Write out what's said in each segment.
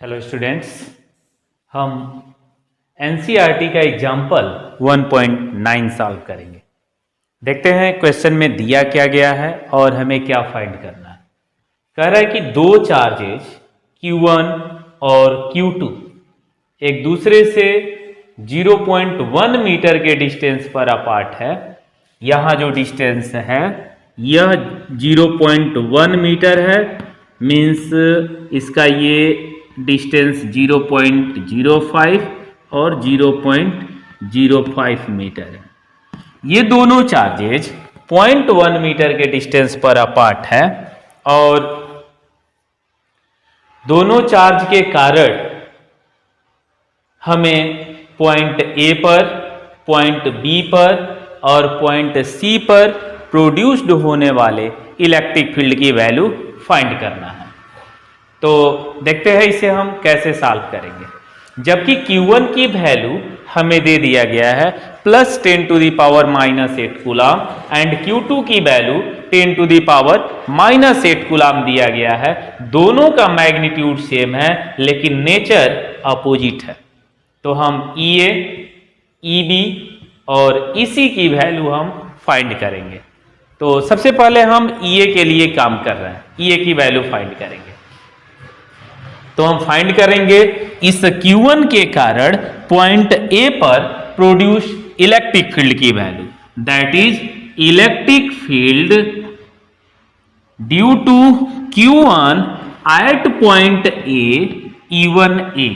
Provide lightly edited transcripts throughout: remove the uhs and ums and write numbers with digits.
Hello students, हम NCERT का example 1.9 solve करेंगे। देखते हैं क्वेश्चन में दिया क्या गया है और हमें क्या फाइंड करना है। कह रहा है कि दो चार्जेज Q1 और Q2 एक दूसरे से 0.1 मीटर के डिस्टेंस पर अपार्ट है। यहाँ जो डिस्टेंस है यह 0.1 मीटर है, मीन्स इसका ये डिस्टेंस 0.05 और 0.05 मीटर है। ये दोनों चार्जेज 0.1 मीटर के डिस्टेंस पर अपार्ट है और दोनों चार्ज के कारण हमें पॉइंट ए पर, पॉइंट बी पर और पॉइंट सी पर प्रोड्यूस्ड होने वाले इलेक्ट्रिक फील्ड की वैल्यू फाइंड करना है। तो देखते हैं इसे हम कैसे सॉल्व करेंगे। जबकि Q1 की वैल्यू हमें दे दिया गया है +10⁻⁻8 कूलम एंड Q2 की वैल्यू 10⁻⁻8 कूलम दिया गया है। दोनों का मैग्नीट्यूड सेम है लेकिन नेचर अपोजिट है। तो हम EA, EB और EC की वैल्यू हम फाइंड करेंगे। तो सबसे पहले हम EA के लिए काम कर रहे हैं, EA की वैल्यू फाइंड करेंगे। तो हम फाइंड करेंगे इस Q1 के कारण पॉइंट A पर प्रोड्यूस इलेक्ट्रिक फील्ड की value, that is electric field due to Q1 at point A E1A।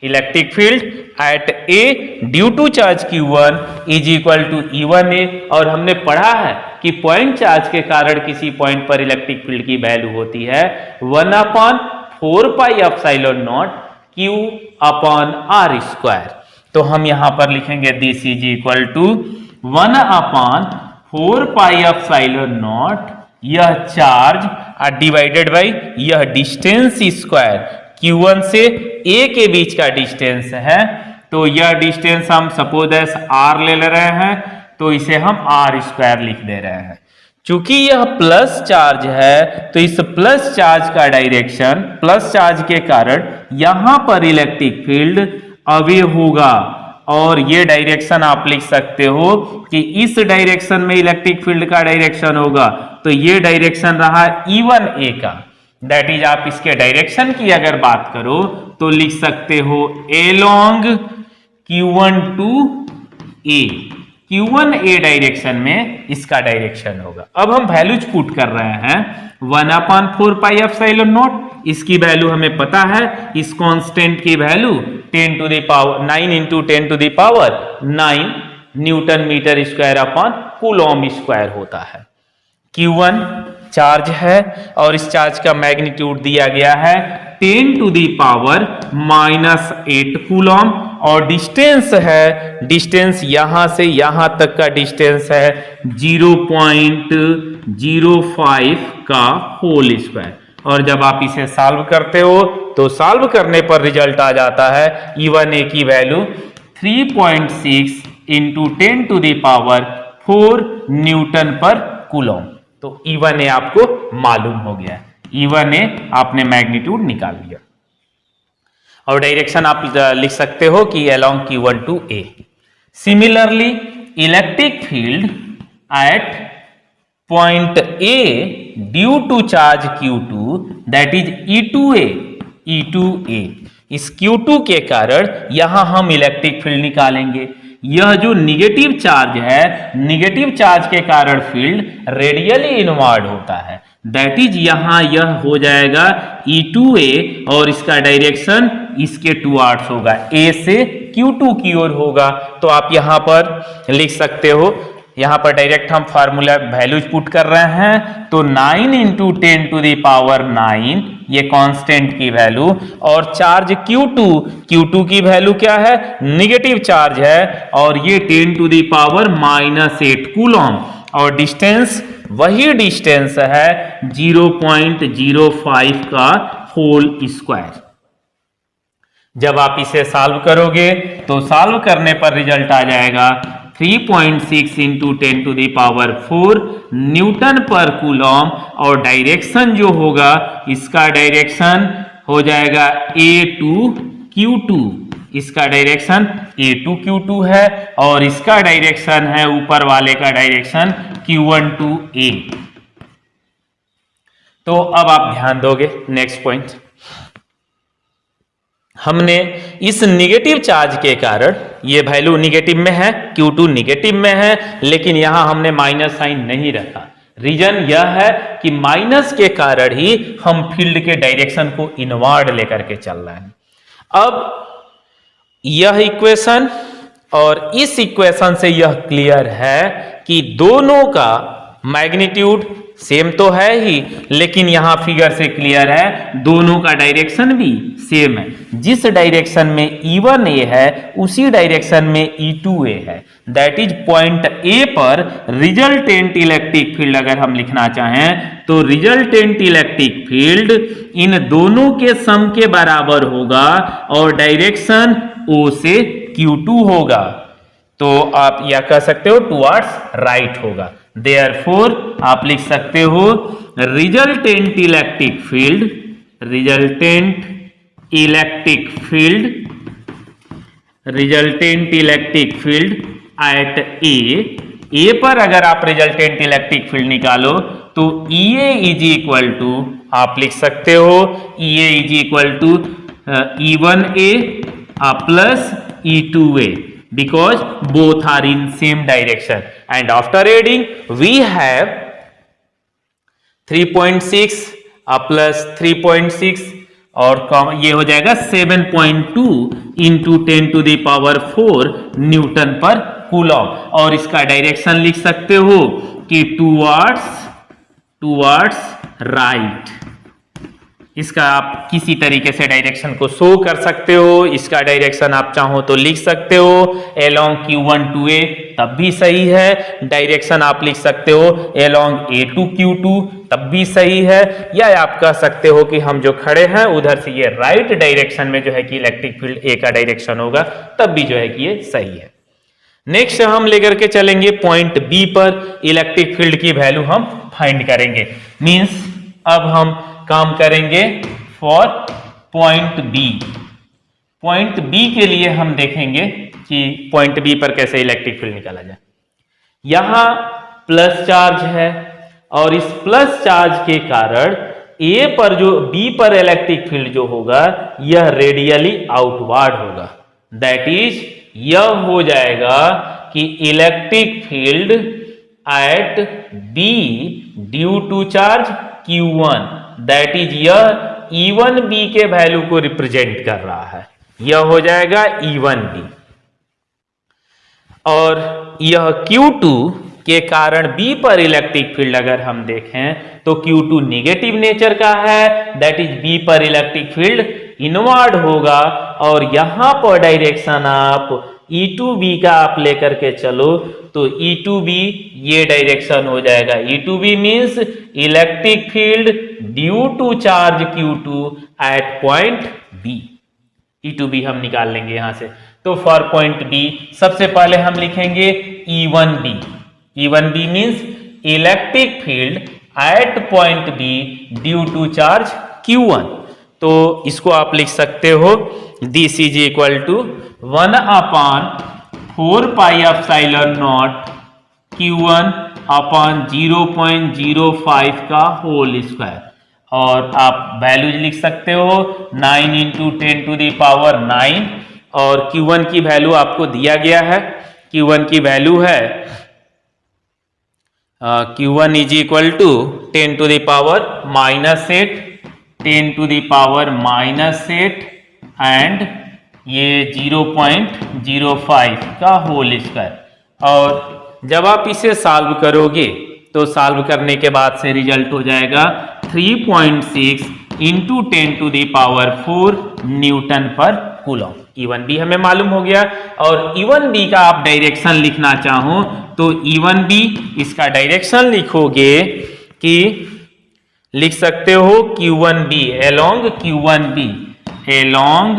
Electric field at A due to charge Q1 is equal to E1A। और हमने पढ़ा है कि पॉइंट चार्ज के कारण किसी पॉइंट पर इलेक्ट्रिक फील्ड की वैल्यू होती है 1/4πε0 Q/r²। तो हम यहां पर लिखेंगे दिस इज इक्वल टू 1/4πε0 यह चार्ज डिवाइडेड बाई यह डिस्टेंस स्क्वायर Q1 से A के बीच का डिस्टेंस है। तो यह डिस्टेंस हम सपोज एस R ले रहे हैं, तो इसे हम r² लिख दे रहे हैं। चूंकि यह प्लस चार्ज है तो इस प्लस चार्ज का डायरेक्शन, प्लस चार्ज के कारण यहां पर इलेक्ट्रिक फील्ड अवे होगा और ये डायरेक्शन आप लिख सकते हो कि इस डायरेक्शन में इलेक्ट्रिक फील्ड का डायरेक्शन होगा। तो ये डायरेक्शन रहा E1A का, दैट इज आप इसके डायरेक्शन की अगर बात करो तो लिख सकते हो along Q1 to A। Q1A direction में इसका डायरेक्शन होगा। अब हम वैल्यूज पुट कर रहे हैं 1/4πε0, इसकी वैल्यू हमें पता है। इस कांस्टेंट की value 9 × 10⁻9 newton metre square upon coulomb square होता है। Q1 चार्ज है और इस चार्ज का मैग्नीट्यूड दिया गया है 10⁻⁻8 कूलम और डिस्टेंस है, डिस्टेंस यहां से यहां तक का डिस्टेंस है 0.05 का होल स्क्वायर। और जब आप इसे सॉल्व करते हो तो सॉल्व करने पर रिजल्ट आ जाता है E1A की वैल्यू 3.6 × 10⁻4 न्यूटन पर कूलम। तो E1A आपको मालूम हो गया, E1A आपने मैग्नीट्यूड निकाल लिया। और डायरेक्शन आप लिख सकते हो कि along Q1 to A। Similarly electric field at point A due to charge Q2 that is E2A। इस Q2 के कारण यहां हम इलेक्ट्रिक फील्ड निकालेंगे। यह जो निगेटिव चार्ज है, निगेटिव चार्ज के कारण फील्ड रेडियली इनवर्ड होता है, दैट इज यहां यह हो जाएगा E2A और इसका डायरेक्शन इसके टुवर्ड्स होगा, A से Q2 की ओर होगा। तो आप यहां पर लिख सकते हो, यहां पर डायरेक्ट हम फार्मूला वैल्यूज पुट कर रहे हैं। तो 9 × 10⁻9 ये कांस्टेंट की वैल्यू और चार्ज Q2 की वैल्यू क्या है, निगेटिव चार्ज है और ये 10⁻⁻8 कूलम और डिस्टेंस वही डिस्टेंस है 0.05 का होल स्क्वायर। जब आप इसे सॉल्व करोगे तो सॉल्व करने पर रिजल्ट आ जाएगा 3.6 × 10⁻4 न्यूटन पर कूलम और डायरेक्शन जो होगा इसका डायरेक्शन हो जाएगा A2Q2, इसका डायरेक्शन A2Q2 है और इसका डायरेक्शन है ऊपर वाले का डायरेक्शन Q1 to A। तो अब आप ध्यान दोगे नेक्स्ट पॉइंट, हमने इस निगेटिव चार्ज के कारण ये वैल्यू निगेटिव में है, Q2 निगेटिव में है, लेकिन यहां हमने माइनस साइन नहीं रखा। रीजन यह है कि माइनस के कारण ही हम फील्ड के डायरेक्शन को इनवर्ड लेकर के चल रहे हैं। अब यह इक्वेशन और इस इक्वेशन से यह क्लियर है कि दोनों का मैग्नीट्यूड सेम तो है ही, लेकिन यहां फिगर से क्लियर है दोनों का डायरेक्शन भी सेम है। जिस डायरेक्शन में E1A है उसी डायरेक्शन में E2A है। दैट इज पॉइंट A पर रिजल्टेंट इलेक्ट्रिक फील्ड अगर हम लिखना चाहें तो रिजल्टेंट इलेक्ट्रिक फील्ड इन दोनों के सम के बराबर होगा और डायरेक्शन O से Q2 होगा। तो आप यह कह सकते हो टुवर्ड्स राइट होगा। Therefore आप लिख सकते हो रिजल्टेंट इलेक्ट्रिक फील्ड एट ए पर अगर आप रिजल्टेंट इलेक्ट्रिक फील्ड निकालो तो EA इज इक्वल टू आप लिख सकते हो EA is equal to E1A plus E2A because both are in same direction, and after adding we have 3.6 plus 3.6 और ये हो जाएगा 7.2 into 10 to the power 4 newton per Coulomb. और इसका डायरेक्शन लिख सकते हो कि टुवर्ड्स राइट। इसका आप किसी तरीके से डायरेक्शन को शो कर सकते हो। इसका डायरेक्शन आप चाहो तो लिख सकते हो along Q1 to A, तब भी सही है। डायरेक्शन आप लिख सकते हो along A to Q2, तब भी सही है। या आप कह सकते हो कि हम जो खड़े हैं उधर से ये राइट डायरेक्शन में जो है कि इलेक्ट्रिक फील्ड A का डायरेक्शन होगा, तब भी जो है कि ये सही है। नेक्स्ट हम लेकर के चलेंगे पॉइंट B पर इलेक्ट्रिक फील्ड की वैल्यू हम फाइंड करेंगे। मींस अब हम काम करेंगे for point B. Point B के लिए हम देखेंगे कि पॉइंट बी पर कैसे इलेक्ट्रिक फील्ड निकाला जाए। यहां प्लस चार्ज है और इस प्लस चार्ज के कारण ए पर जो बी पर इलेक्ट्रिक फील्ड जो होगा यह रेडियली आउटवर्ड होगा। दैट इज यह हो जाएगा कि electric field at B due to charge Q1, that is यह E1B के वैल्यू को रिप्रेजेंट कर रहा है। यह हो जाएगा E1B और यह Q2 के कारण B पर इलेक्ट्रिक फील्ड अगर हम देखें तो Q2 निगेटिव नेचर का है। दैट इज B पर इलेक्ट्रिक फील्ड इनवर्ड होगा और यहां पर डायरेक्शन आप E2B का आप लेकर के चलो तो E2B ये डायरेक्शन हो जाएगा। E2B means electric field due to charge Q2 at point B। E2B हम निकाल लेंगे यहां से। तो फॉर पॉइंट B सबसे पहले हम लिखेंगे E1B। E1B means electric field at point B due to charge Q1। तो इसको आप लिख सकते हो this is equal to 1/4 pi epsilon naught Q1 upon 0.05 का होल स्क्वायर। और आप वैल्यूज लिख सकते हो 9 इंटू 10 टू द पावर 9 और Q1 की वैल्यू आपको दिया गया है। Q1 की वैल्यू है Q1 is equal to 10 to the power -8 10 to the power -8 and ये 0.05 का होल स्क्वायर। और जब आप इसे सॉल्व करोगे तो सॉल्व करने के बाद से रिजल्ट हो जाएगा 3.6 into 10 to the power 4 newton per coulomb. E1B हमें मालूम हो गया। और E1B का आप डायरेक्शन लिखना चाहो तो E1B इसका डायरेक्शन लिखोगे कि लिख सकते हो Q1B along Q1B along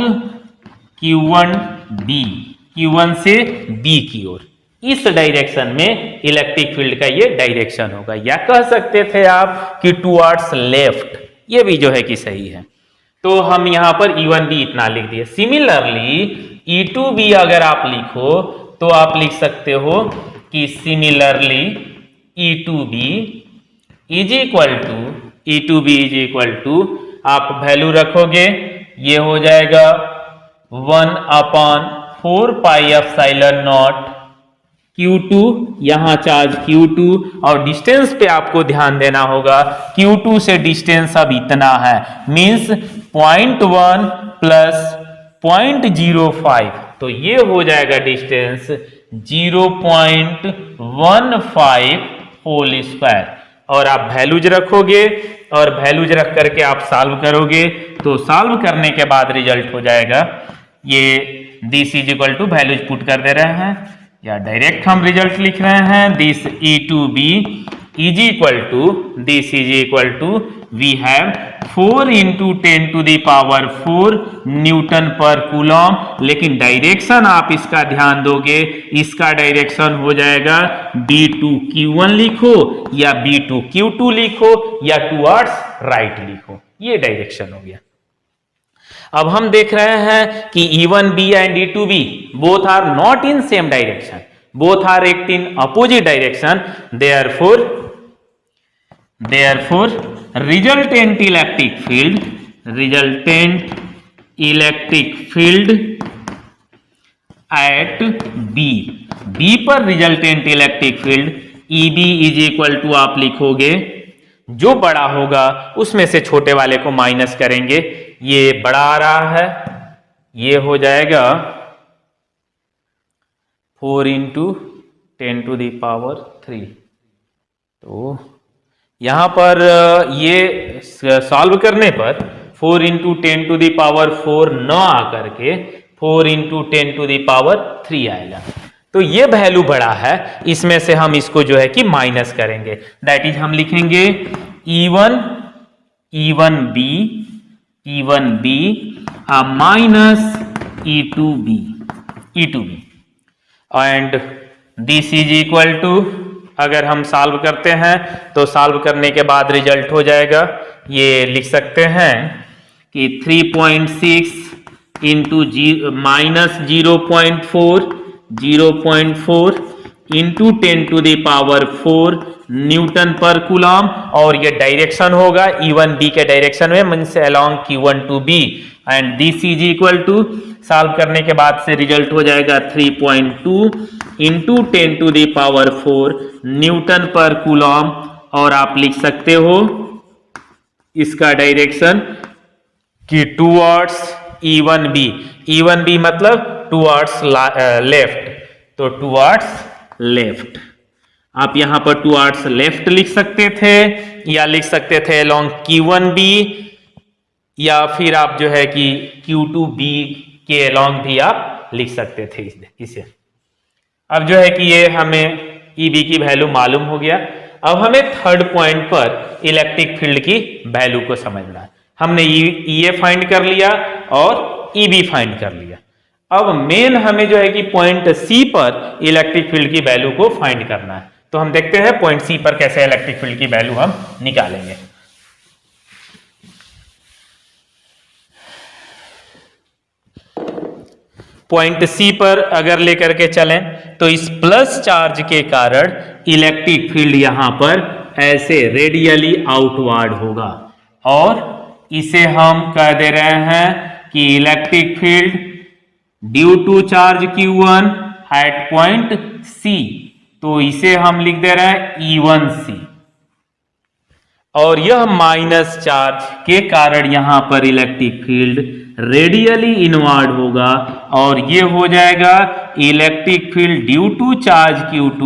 Q1B, Q1 से B की ओर। इस डायरेक्शन में इलेक्ट्रिक फील्ड का ये डायरेक्शन होगा। या कह सकते थे आप कि टुवर्ड्स लेफ्ट, ये भी जो है कि सही है। तो हम यहां पर E1B इतना लिख दिए। सिमिलरली E2B अगर आप लिखो तो आप लिख सकते हो कि similarly E2B is equal to आप वैल्यू रखोगे, ये हो जाएगा 1/4 पाई एप्सिलॉन नॉट Q2, यहां चार्ज Q2 और डिस्टेंस पे आपको ध्यान देना होगा। Q2 से डिस्टेंस अब इतना है, मींस 0.1 प्लस 0.05, तो ये हो जाएगा डिस्टेंस 0.15 होल स्क्वायर। और आप वैल्यूज रखोगे और वैल्यूज रख करके आप सॉल्व करोगे, तो सॉल्व करने के बाद रिजल्ट हो जाएगा ये this is equal to values put कर दे रहे हैं या डायरेक्ट हम रिजल्ट लिख रहे हैं। This E2B is equal to we have 4 × 10⁴ newton per coulomb, लेकिन डायरेक्शन आप इसका ध्यान दोगे, इसका डायरेक्शन हो जाएगा B2Q1 लिखो या B2Q2 लिखो या टुवर्ड्स राइट लिखो, ये डायरेक्शन हो गया। अब हम देख रहे हैं कि E1B and E2B both are not in same direction, both are act in opposite direction, therefore resultant electric field at B पर resultant electric field EB is equal to आप लिखोगे, जो बड़ा होगा उसमें से छोटे वाले को माइनस करेंगे, ये बड़ा आ रहा है, ये हो जाएगा 4 × 10⁻3। तो यहां पर ये सॉल्व करने पर 4 × 10⁴ न आकर के 4 × 10⁻3 आएगा। तो ये वैल्यू बड़ा है, इसमें से हम इसको जो है कि माइनस करेंगे, दैट इज हम लिखेंगे E1B minus E2B and this is equal to, अगर हम सॉल्व करते हैं तो सॉल्व करने के बाद रिजल्ट हो जाएगा, ये लिख सकते हैं कि 3.6 × minus 0.4 into 10⁴ newton per coulomb, और ये डायरेक्शन होगा E1B के डायरेक्शन में, means along Q1 to B, and this is equal to, solve करने के बाद से रिजल्ट हो जाएगा 3.2 इंटू 10⁴ न्यूटन पर कूलम, और आप लिख सकते हो इसका डायरेक्शन कि टुवर्ड्स E1B मतलब टुवर्ड्स लेफ्ट, तो टुवर्ड्स लेफ्ट आप यहां पर टुवर्ड्स लेफ्ट लिख सकते थे, या लिख सकते थे अलोंग Q1B, या फिर आप जो है कि Q2B के अलोंग भी आप लिख सकते थे इसे। अब जो है कि ये हमें EB की वैल्यू मालूम हो गया। अब हमें थर्ड पॉइंट पर इलेक्ट्रिक फील्ड की वैल्यू को समझना है। हमने EA फाइंड कर लिया और EB फाइंड कर लिया। अब मेन हमें जो है कि पॉइंट C पर इलेक्ट्रिक फील्ड की वैल्यू को फाइंड करना है। तो हम देखते हैं पॉइंट C पर कैसे इलेक्ट्रिक फील्ड की वैल्यू हम निकालेंगे। पॉइंट C पर अगर लेकर के चलें तो इस प्लस चार्ज के कारण इलेक्ट्रिक फील्ड यहां पर ऐसे रेडियली आउटवर्ड होगा, और इसे हम कह दे रहे हैं कि electric field due to charge Q1 at point C, तो इसे हम लिख दे रहे हैं E1C, और यह माइनस चार्ज के कारण यहां पर इलेक्ट्रिक फील्ड रेडियली इनवर्ड होगा, और ये हो जाएगा electric field due to charge Q2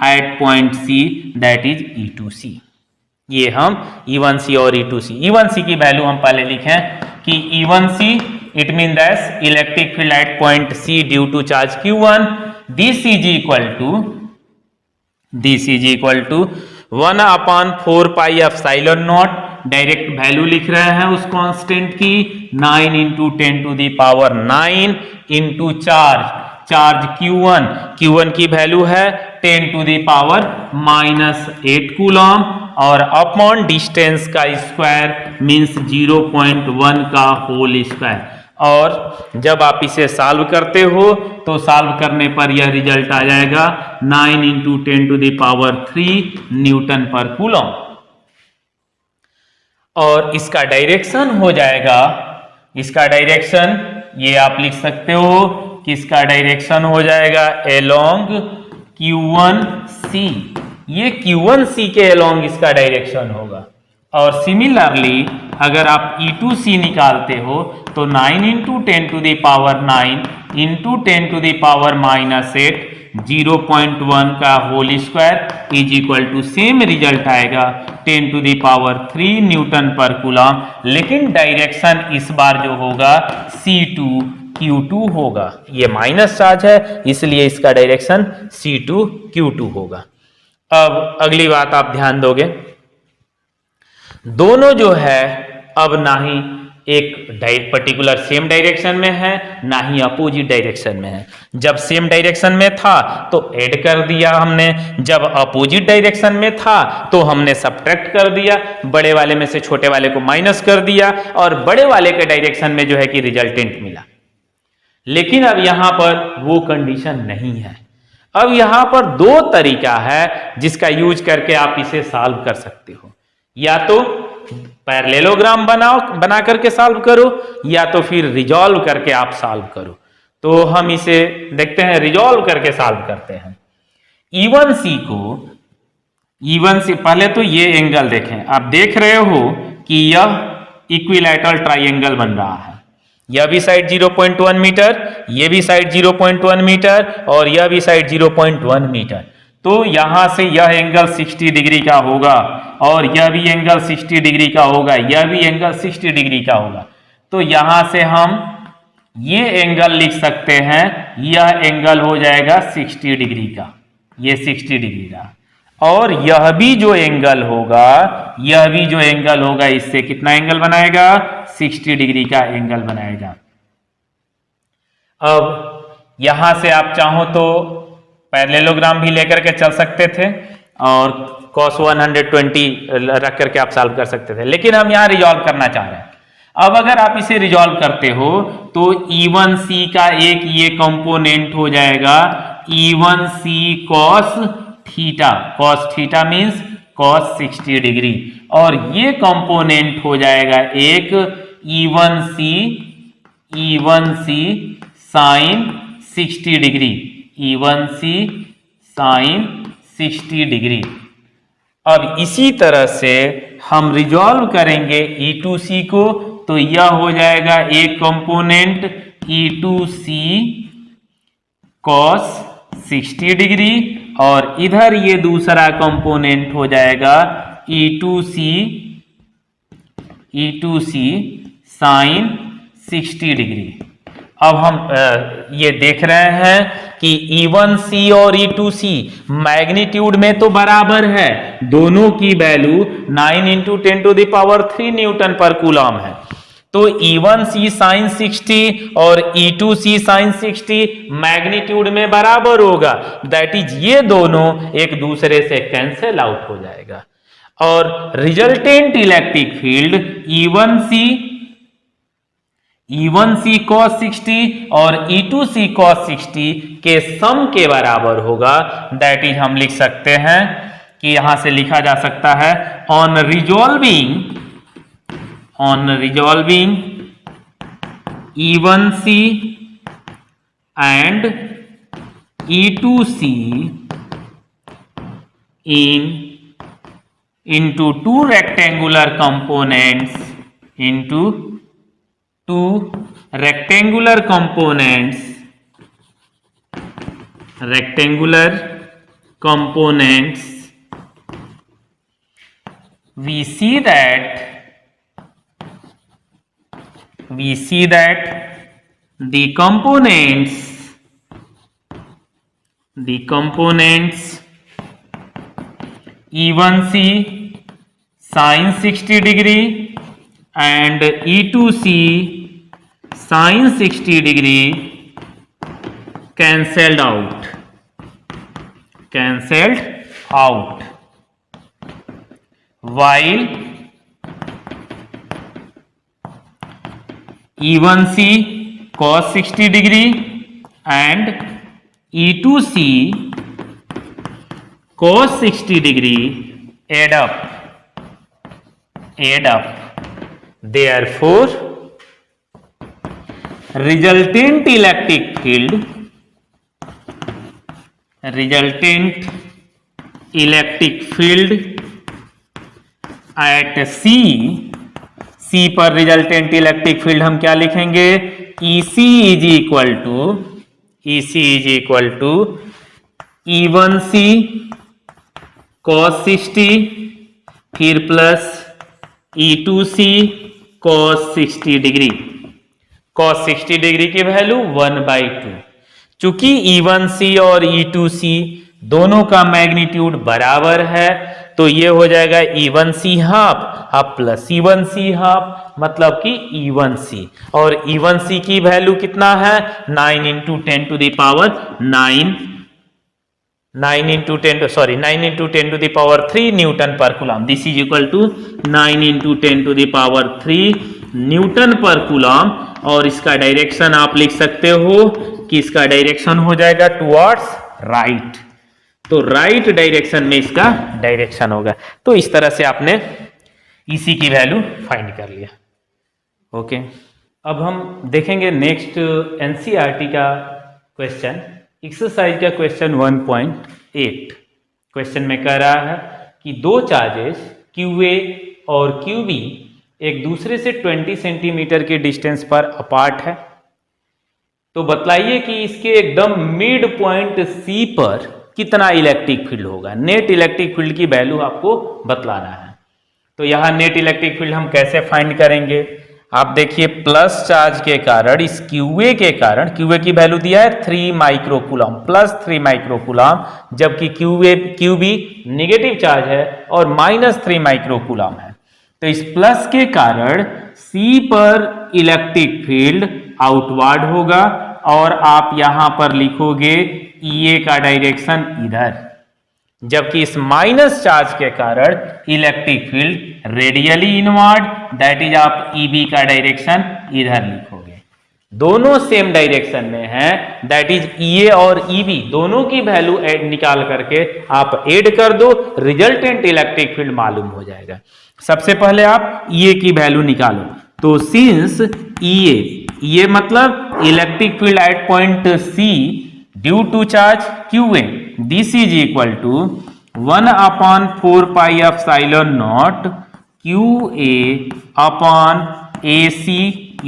at point C, that is E2C। ये हम E1C और E1C की वैल्यू हम पहले लिखें कि E1C it mean that electric field at point C due to charge Q1, this is equal to 1/4 pi epsilon naught, direct value लिख रहे हैं उस कांस्टेंट की, 9 × 10⁹ इंटू चार्ज Q1 की वैल्यू है 10⁻⁻8 कूलम, और अपॉन डिस्टेंस का स्क्वायर मीन्स 0.1 का होल स्क्वायर। और जब आप इसे सॉल्व करते हो तो सॉल्व करने पर यह रिजल्ट आ जाएगा 9 × 10⁻³ न्यूटन पर कूलम। और इसका डायरेक्शन हो जाएगा, इसका डायरेक्शन ये आप लिख सकते हो कि इसका डायरेक्शन हो जाएगा अलोंग Q1C। ये Q1C के अलोंग इसका डायरेक्शन होगा। और सिमिलरली अगर आप E2C निकालते हो तो 9 × 10⁹ × 10⁻⁻8 0.1 का whole square is equal to same result आएगा 10⁻³ न्यूटन पर कूलम। लेकिन डायरेक्शन इस बार जो होगा C2Q2 होगा। ये माइनस चार्ज है इसलिए इसका डायरेक्शन C2Q2 होगा। अब अगली बात आप ध्यान दोगे, दोनों जो है अब ना ही एक पर्टिकुलर सेम डायरेक्शन में है ना ही अपोजिट डायरेक्शन में है। जब सेम डायरेक्शन में था तो ऐड कर दिया हमने, जब अपोजिट डायरेक्शन में था तो हमने सब्ट्रैक्ट कर दिया, बड़े वाले में से छोटे वाले को माइनस कर दिया और बड़े वाले के डायरेक्शन में जो है कि रिजल्टेंट मिला। लेकिन अब यहां पर वो कंडीशन नहीं है। अब यहां पर दो तरीका है जिसका यूज करके आप इसे सॉल्व कर सकते हो, या तो पैरेललोग्राम बना करके सॉल्व करो या तो फिर रिजॉल्व करके आप सॉल्व करो। तो हम इसे देखते हैं, रिजॉल्व करके सॉल्व करते हैं। E1C को E1C पहले तो ये एंगल देखें, आप देख रहे हो कि यह इक्विलैटरल ट्राइंगल बन रहा है। यह भी साइड 0.1 मीटर, यह भी साइड 0.1 मीटर और यह भी साइड 0.1 मीटर। तो यहां से यह एंगल 60 डिग्री का होगा और यह भी एंगल 60 डिग्री का होगा, यह भी एंगल 60 डिग्री का होगा। तो यहां से हम ये एंगल लिख सकते हैं, यह एंगल हो जाएगा 60 डिग्री का, ये 60 डिग्री का। और यह भी जो एंगल होगा, यह भी जो एंगल होगा इससे कितना एंगल बनाएगा, 60 डिग्री का एंगल बनाएगा। अब यहां से आप चाहो तो पैरेललोग्राम भी लेकर के चल सकते थे और cos 120 रख करके आप सॉल्व कर सकते थे, लेकिन हम यहां रिजॉल्व करना चाह रहे हैं। अब अगर आप इसे रिजॉल्व करते हो तो E1C का एक ये कंपोनेंट हो जाएगा E1C cos theta, cos theta means cos 60 degree, और ये कंपोनेंट हो जाएगा एक E1C sin 60 degree, E1C sin 60 degree. अब इसी तरह से हम रिजॉल्व करेंगे E2C को, तो यह हो जाएगा एक कंपोनेंट E2C cos 60 डिग्री और इधर ये दूसरा कंपोनेंट हो जाएगा E2C sin 60 डिग्री। अब हम ये देख रहे हैं कि E1C और E2C मैग्नीट्यूड में तो बराबर है, दोनों की वैल्यू 9 × 10⁻³ न्यूटन पर कूलम है। तो E1C sin 60 और E2C sin 60 मैग्नीट्यूड में बराबर होगा, दैट इज ये दोनों एक दूसरे से कैंसिल आउट हो जाएगा और resultant electric field E1C cos 60 और E2C cos 60 के सम के बराबर होगा। दैट इज हम लिख सकते हैं कि यहां से लिखा जा सकता है on resolving E1C and E2C into two rectangular components we see that the components E1C sin 60 degree and E2C sin 60 degree cancelled out। while E1C cos 60 degree and E2C cos 60 degree add up. Therefore, resultant electric field at C पर resultant electric field हम क्या लिखेंगे? EC is equal to E1C cos 60 फिर plus E2C cos 60 degree. cos 60 degree की value 1/2। चूंकि E1C और E2C दोनों का मैग्नीट्यूड बराबर है तो ये हो जाएगा E1C half plus E1C half, मतलब कि E1C। और E1C की वैल्यू कितना है? 9 into 10 to the power 3 newton per coulomb. This is equal to 9 into 10 to the power 3 newton per coulomb. और इसका डायरेक्शन आप लिख सकते हो कि इसका डायरेक्शन हो जाएगा टुवर्ड्स राइट। तो राइट डायरेक्शन में इसका डायरेक्शन होगा। तो इस तरह से आपने इसी की वैल्यू फाइंड कर लिया। ओके, अब हम देखेंगे नेक्स्ट एनसीईआरटी का क्वेश्चन, एक्सरसाइज का क्वेश्चन 1.8। क्वेश्चन में कह रहा है कि दो चार्जेस QA और QB एक दूसरे से 20 सेंटीमीटर के डिस्टेंस पर अपार्ट है। तो बतलाइए कि इसके एकदम मिड पॉइंट C पर कितना इलेक्ट्रिक फील्ड होगा। नेट इलेक्ट्रिक फील्ड की वैल्यू आपको बतलाना है। तो यहाँ नेट इलेक्ट्रिक फील्ड हम कैसे फाइंड करेंगे? आप देखिए, प्लस चार्ज के कारण इस QA के कारण, QA की वैल्यू दिया है 3 माइक्रोकूलम, प्लस 3 माइक्रोकूलम, जबकि QB नेगेटिव चार्ज है और -3 माइक्रोकूलम है। तो इस प्लस के कारण C पर इलेक्ट्रिक फील्ड आउटवर्ड होगा और आप यहां पर लिखोगे EA का डायरेक्शन इधर, जबकि इस माइनस चार्ज के कारण electric field radially inward, that is आप EB का डायरेक्शन इधर लिखोगे। दोनों सेम डायरेक्शन में है, दैट इज EA और EB दोनों की वैल्यू निकाल करके आप ऐड कर दो, रिजल्टेंट इलेक्ट्रिक फील्ड मालूम हो जाएगा। सबसे पहले आप EA की वैल्यू निकालो। तो सिंस EA मतलब electric field at point C due to charge QA, this is equal to 1/4 pi epsilon naught QA upon AC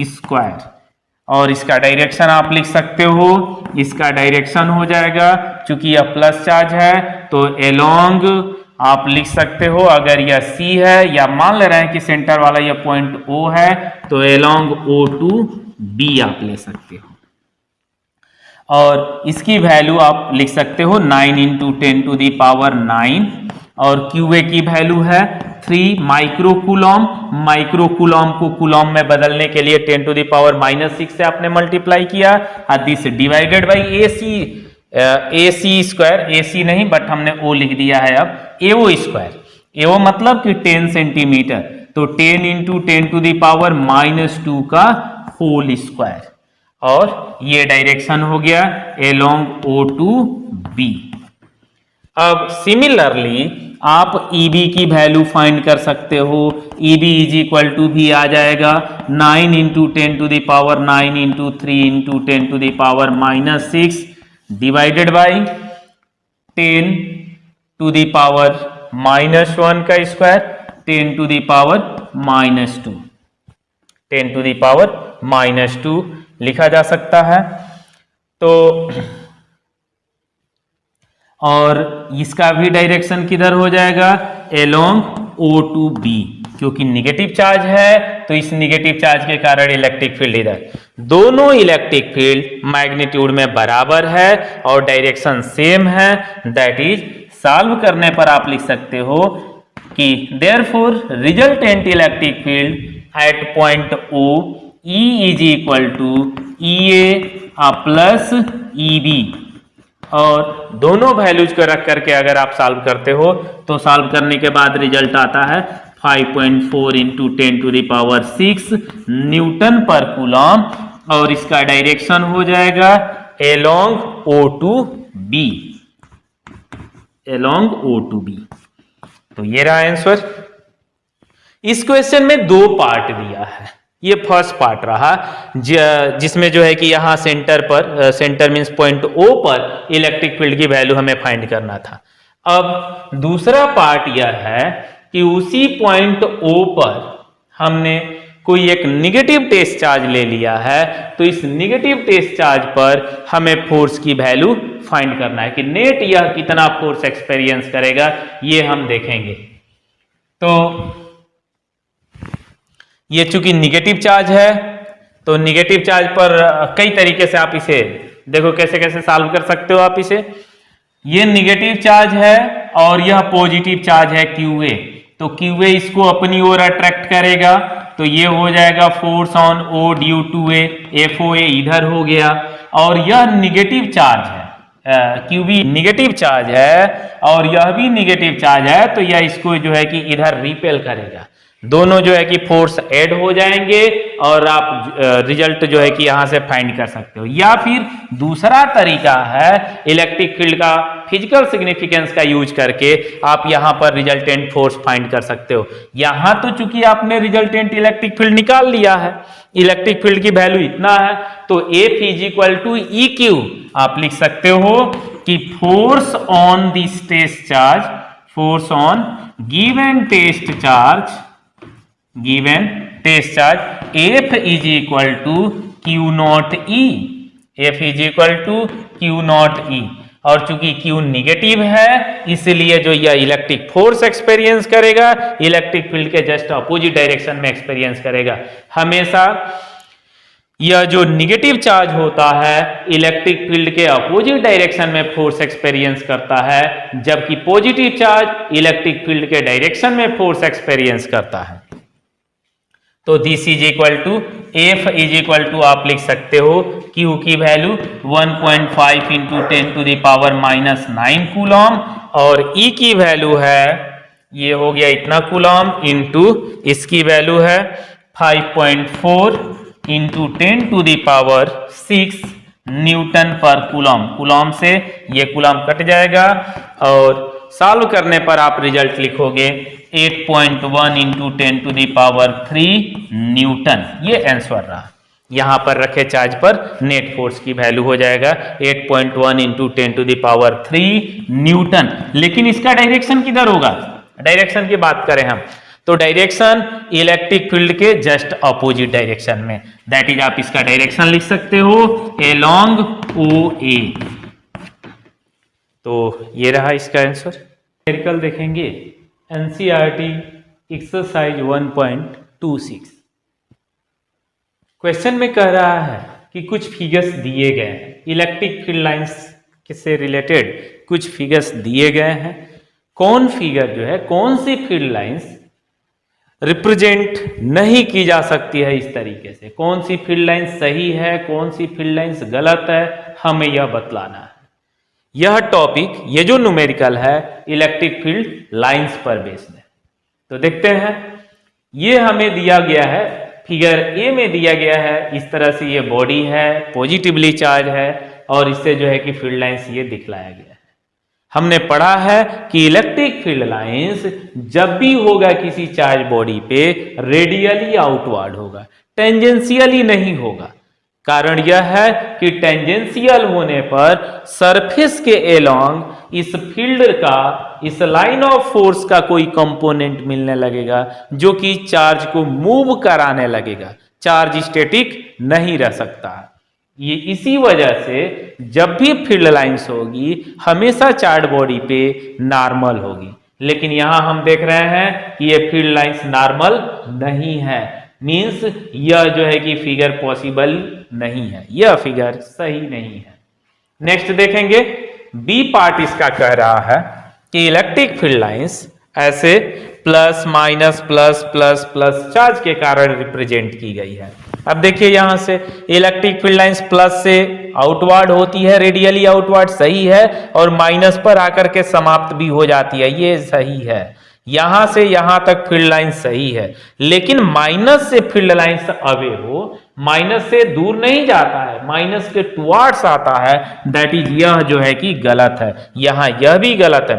square. और इसका डायरेक्शन आप लिख सकते हो, इसका डायरेक्शन हो जाएगा, चूंकि यह प्लस चार्ज है तो एलोंग आप लिख सकते हो। अगर यह C है या मान ले रहे हैं कि सेंटर वाला यह पॉइंट O है तो एलोंग O to B आप ले सकते हो। और इसकी वैल्यू आप लिख सकते हो 9 into 10 to the power 9 और QA की वैल्यू है 3 माइक्रोकूलम। माइक्रोकूलम को कूलम में बदलने के लिए 10 to the power -6 से आपने मल्टीप्लाई किया, this divided by AC square, AC नहीं बट हमने O लिख दिया है अब, AO स्क्वायर। AO मतलब कि 10 सेंटीमीटर, तो 10 into 10 to the power -2 का होल स्क्वायर। और ये डायरेक्शन हो गया एलोंग O to B। अब सिमिलरली आप EB की वैल्यू फाइंड कर सकते हो। EB इज इक्वल टू भी आ जाएगा 9 into 10 to the power 9 into 3 into 10 to the power -6 divided by 10 to the power -1 का square 10 to the power -2, 10 to the power -2 लिखा जा सकता है। तो और इसका भी डायरेक्शन किधर हो जाएगा? एलोंग O to B, क्योंकि निगेटिव चार्ज है तो इस निगेटिव चार्ज के कारण इलेक्ट्रिक फील्ड इधर। दोनों इलेक्ट्रिक फील्ड मैग्नीट्यूड में बराबर है और डायरेक्शन सेम है, दैट इज सॉल्व करने पर आप लिख सकते हो कि therefore resultant electric field at point O E is equal to EA plus EB। और दोनों वैल्यूज को रख करके अगर आप सॉल्व करते हो तो सॉल्व करने के बाद रिजल्ट आता है 5.4 इंटू 10⁶ न्यूटन पर कूलम, और इसका डायरेक्शन हो जाएगा along O to B, along O to B। तो ये रहा आंसर। इस क्वेश्चन में दो पार्ट दिया है, ये फर्स्ट पार्ट रहा जिसमें जो है कि यहाँ सेंटर पर, सेंटर मींस पॉइंट O पर इलेक्ट्रिक फील्ड की वैल्यू हमें फाइंड करना था। अब दूसरा पार्ट यह है कि उसी पॉइंट O पर हमने कोई एक निगेटिव टेस्ट चार्ज ले लिया है, तो इस निगेटिव टेस्ट चार्ज पर हमें फोर्स की वैल्यू फाइंड करना है कि नेट यह कितना फोर्स एक्सपीरियंस करेगा, ये हम देखेंगे। तो ये चूंकि निगेटिव चार्ज है तो निगेटिव चार्ज पर कई तरीके से आप इसे देखो कैसे कैसे सॉल्व कर सकते हो आप इसे। ये निगेटिव चार्ज है और यह पॉजिटिव चार्ज है QA, तो QA इसको अपनी ओर अट्रैक्ट करेगा, तो ये हो जाएगा force on O due to A, FOA इधर हो गया, और यह निगेटिव चार्ज है, QB निगेटिव चार्ज है और यह भी निगेटिव चार्ज है, तो यह इसको जो है कि इधर रिपेल करेगा। दोनों जो है कि फोर्स ऐड हो जाएंगे और आप रिजल्ट जो है कि यहां से फाइंड कर सकते हो। या फिर दूसरा तरीका है इलेक्ट्रिक फील्ड का फिजिकल सिग्निफिकेंस का यूज करके आप यहां पर रिजल्टेंट फोर्स फाइंड कर सकते हो। यहां तो चूंकि आपने रिजल्टेंट इलेक्ट्रिक फील्ड निकाल लिया है, इलेक्ट्रिक फील्ड की वैल्यू इतना है, तो F = EQ आप लिख सकते हो कि force on this test charge, force on given test charge, given test charge F = Q0E, F = Q0E, और चूंकि Q निगेटिव है इसलिए जो यह इलेक्ट्रिक फोर्स एक्सपीरियंस करेगा इलेक्ट्रिक फील्ड के जस्ट अपोजिट डायरेक्शन में एक्सपीरियंस करेगा। हमेशा यह जो निगेटिव चार्ज होता है इलेक्ट्रिक फील्ड के अपोजिट डायरेक्शन में फोर्स एक्सपीरियंस करता है, जबकि पॉजिटिव चार्ज इलेक्ट्रिक फील्ड के डायरेक्शन में फोर्स एक्सपीरियंस करता है। तो this is equal to F = आप लिख सकते हो Q की वैल्यू 1.5 इंटू 10⁻⁹ कूलम, और E की वैल्यू है, ये हो गया इतना कूलम, इंटू इसकी वैल्यू है 5.4 into 10⁶ Newton per coulomb. Coulomb से ये कूलम कट जाएगा और सॉल्व करने पर आप रिजल्ट लिखोगे 8.1 इंटू 10⁻³ न्यूटन। ये आंसर रहा। यहां पर रखे चार्ज पर नेट फोर्स की वैल्यू हो जाएगा 8.1 इंटू 10⁻³ न्यूटन। लेकिन इसका डायरेक्शन किधर होगा, डायरेक्शन की बात करें हम तो डायरेक्शन इलेक्ट्रिक फील्ड के जस्ट अपोजिट डायरेक्शन में, दैट इज आप इसका डायरेक्शन लिख सकते हो along OA। तो ये रहा इसका आंसर। न्यूमेरिकल देखेंगे NCERT एक्सरसाइज 1.26। क्वेश्चन में कह रहा है कि कुछ फिगर्स दिए गए हैं, इलेक्ट्रिक फील्ड लाइंस से रिलेटेड कुछ फिगर्स दिए गए हैं। कौन फिगर जो है, कौन सी फील्ड लाइंस रिप्रेजेंट नहीं की जा सकती है इस तरीके से, कौन सी फील्ड लाइंस सही है, कौन सी फील्ड लाइंस गलत है, हमें यह बतलाना है। यह टॉपिक, ये जो न्यूमेरिकल है इलेक्ट्रिक फील्ड लाइंस पर बेस्ड है। तो देखते हैं, ये हमें दिया गया है, फिगर ए में दिया गया है, इस तरह से ये बॉडी है, पॉजिटिवली चार्ज है, और इससे जो है कि फील्ड लाइंस ये दिखलाया गया है। हमने पढ़ा है कि इलेक्ट्रिक फील्ड लाइंस जब भी होगा किसी चार्ज बॉडी पे रेडियली आउटवर्ड होगा, टेंजेंशियली नहीं होगा। कारण यह है कि टेंजेंशियल होने पर सरफेस के एलोंग इस फील्ड का, इस लाइन ऑफ फोर्स का कोई कंपोनेंट मिलने लगेगा जो कि चार्ज को मूव कराने लगेगा। चार्ज स्टैटिक नहीं रह सकता। ये इसी वजह से जब भी फील्ड लाइंस होगी हमेशा चार्ज बॉडी पे नॉर्मल होगी, लेकिन यहां हम देख रहे हैं कि ये फील्ड लाइंस नॉर्मल नहीं है, मींस यह जो है कि फिगर पॉसिबल नहीं है, यह फिगर सही नहीं है। नेक्स्ट देखेंगे, बी पार्ट इसका कह रहा है कि इलेक्ट्रिक फील्ड लाइंस ऐसे plus minus plus plus plus charge के कारण रिप्रेजेंट की गई है। अब देखिए यहां से इलेक्ट्रिक फील्ड लाइंस प्लस से आउटवर्ड होती है, रेडियली आउटवर्ड सही है, और माइनस पर आकर के समाप्त भी हो जाती है, ये सही है। यहां से यहां तक फील्ड लाइन सही है, लेकिन माइनस से फील्ड लाइंस अवे हो, माइनस से दूर नहीं जाता है, माइनस के टुवर्ड्स आता है, दैट इज यह जो है कि गलत है। यहां यह भी गलत है,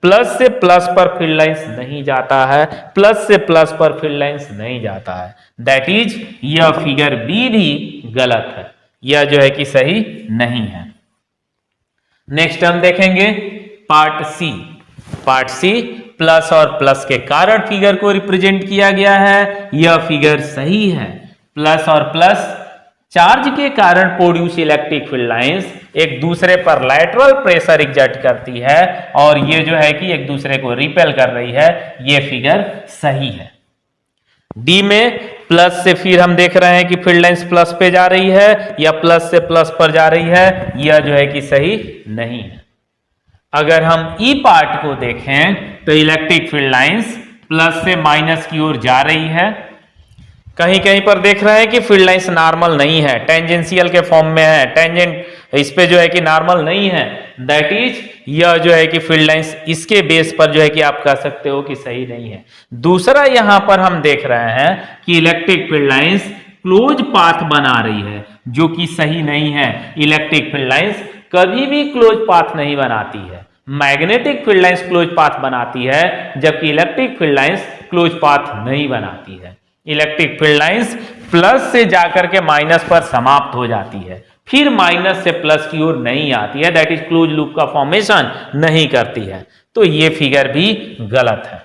प्लस से प्लस पर फील्ड लाइंस नहीं जाता है, प्लस से प्लस पर फील्ड लाइंस नहीं जाता है, दैट इज यह फिगर बी भी गलत है, यह जो है कि सही नहीं है। नेक्स्ट हम देखेंगे part C. Part C plus और प्लस के कारण फिगर को रिप्रेजेंट किया गया है, यह फिगर सही है। प्लस और प्लस चार्ज के कारण प्रोड्यूस इलेक्ट्रिक फील्ड लाइंस एक दूसरे पर लैटरल प्रेशर एग्जर्ट करती है, और ये जो है कि एक दूसरे को रिपेल कर रही है, ये फिगर सही है। डी में प्लस से फिर हम देख रहे हैं कि फील्ड लाइंस प्लस पे जा रही है या प्लस से प्लस पर जा रही है, यह जो है कि सही नहीं है। अगर हम ई पार्ट को देखें तो इलेक्ट्रिक फील्ड लाइंस प्लस से माइनस की ओर जा रही है, कहीं कहीं पर देख रहे हैं कि फील्ड लाइंस नॉर्मल नहीं है, टेंजेंशियल के फॉर्म में है, टेंजेंट इस पे जो है कि नॉर्मल नहीं है, दैट इज यह जो है कि फील्ड लाइंस इसके बेस पर जो है कि आप कह सकते हो कि सही नहीं है। दूसरा यहां पर हम देख रहे हैं कि electric field lines close path बना रही है, जो कि सही नहीं है। इलेक्ट्रिक फील्ड लाइंस कभी भी क्लोज पाथ नहीं बनाती है, magnetic field lines close path बनाती है, जबकि electric field lines close path नहीं बनाती है। इलेक्ट्रिक फील्ड लाइंस प्लस से जाकर के माइनस पर समाप्त हो जाती है, फिर माइनस से प्लस की ओर नहीं आती है, दैट इज क्लोज लूप का फॉर्मेशन नहीं करती है, तो ये फिगर भी गलत है।